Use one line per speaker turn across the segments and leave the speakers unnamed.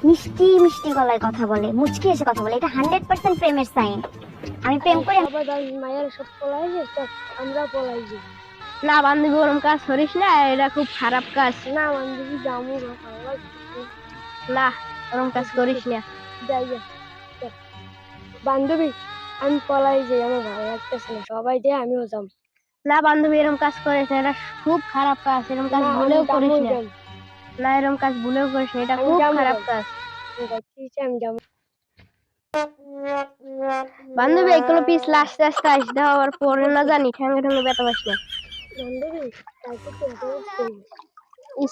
মিষ্টি মিষ্টি গলায় কথা বলে, মুচকি এসে কথা বলে, এটা 100% প্রেমের সাইন। আমি প্রেম করে
মায়ের সব পলাই যে আমরা পলাই যে।
না বান্ধবী, ওরম কাজ করিস না, এটা খুব খারাপ কাজ।
না বান্ধবী জামু
না ওরম কাজ করিস না।
যাই বান্ধবী, আমি পলাই যাই, আমার ভালো লাগতেছে না, সবাই যায় আমিও যাম।
না বান্ধবী, এরকম কাজ করিস না, এটা খুব খারাপ কাজ। এরকম কাজ ভুলেও করিস না। না এরকম কাজ ভুলেও করিস না, এটা খুব খারাপ কাজ।
আমি যাবো
বান্ধবী, এগুলো পিস আস্তে আস্তে আসতে হওয়ার পরে না জানি ঠ্যাঙ্গে ঠ্যাঙ্গে ব্যথা পাস না।
বান্ধবী।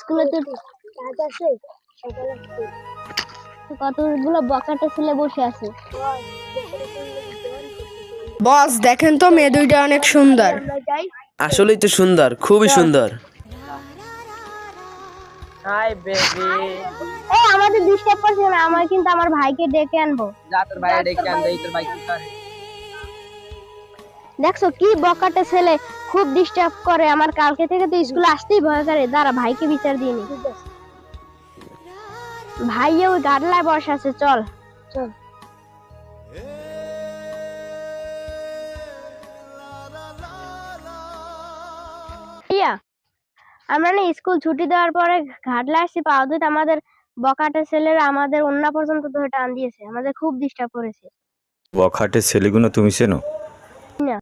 স্কুলে তো
কাজ আছে সকালে
কতগুলো বকাটে ছেলে বসে আছে।
বস দেখেন তো মেয়ে দুইটা অনেক সুন্দর।
আমরা যাই।
আসলেই তো সুন্দর, খুবই সুন্দর। Hi baby.
এই আমাদের ডিস্টার্ব করছে না, আমার কিন্তু আমার ভাইকে ডেকে আনবো।
যা তোর ভাই ডেকে আন, দেই তোর ভাই কি করে।
দেখছো কি বকাটে ছেলে, খুব ডিস্টার্ব করে। আমার কালকে থেকে তো স্কুলে আসতেই ভয় করে। দাঁড়া ভাইকে বিচার দিয়ে নি। ভাইয়ে ওই গাডলায় বসে আছে, চল
চল।
ইয়া আমরা না স্কুল ছুটি দেওয়ার পরে ঘাটলে আসছি, পাও ধুইতে আমাদের বকাটে ছেলেরা আমাদের অন্য পর্যন্ত ধরে টান দিয়েছে, আমাদের খুব ডিস্টার্ব করেছে।
বখাটে ছেলেগুলো তুমি চেনো?
না।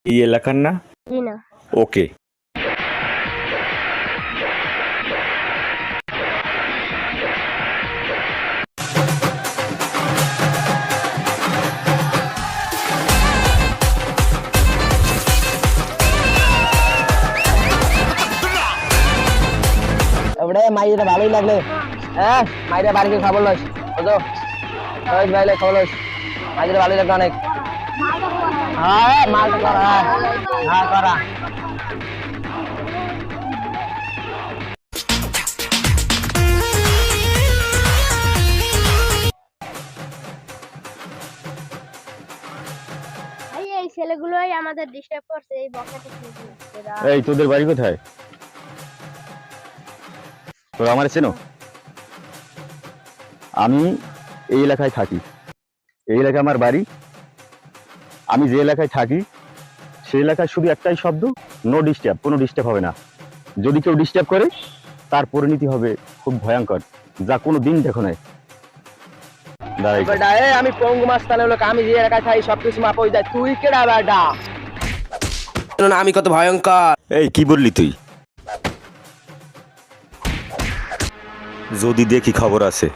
এই এলাকার না?
জি না।
ওকে।
এবারে মাইরে ভালোই লাগলে। হ্যাঁ মাইরে বাড়ি গিয়ে খবর লইস, বুঝো? রোজ ভাইলে খবর লইস, মাইরে ভালোই লাগবে অনেক। হ্যাঁ মালটা করা, হ্যাঁ করা।
ভাই এই ছেলেগুলোই আমাদের ডিস্টার্ব করছে, এই বকাটে ছেলেগুলো।
এই তোদের বাড়ি কোথায়? তোরা আমার চেনো? আমি এই এলাকায় থাকি, এই এলাকায় আমার বাড়ি। আমি যে এলাকায় থাকি সেই এলাকায় শুধু একটাই শব্দ, নো ডিস্টার্ব। কোনো ডিস্টার্ব হবে না। যদি কেউ ডিস্টার্ব করে তার পরিণতি হবে খুব ভয়ঙ্কর, যা কোনো দিন দেখো নাই। দাঁড়াই
বেটা এ আমি পঙ্গু মাছ তালে লোক, আমি যে এলাকায় থাকি সবকিছু মাপ হয়ে যায়। তুই কেডা বেটা? না আমি কত ভয়ঙ্কর।
এই কি বললি তুই? যদি দেখি খবর আছে।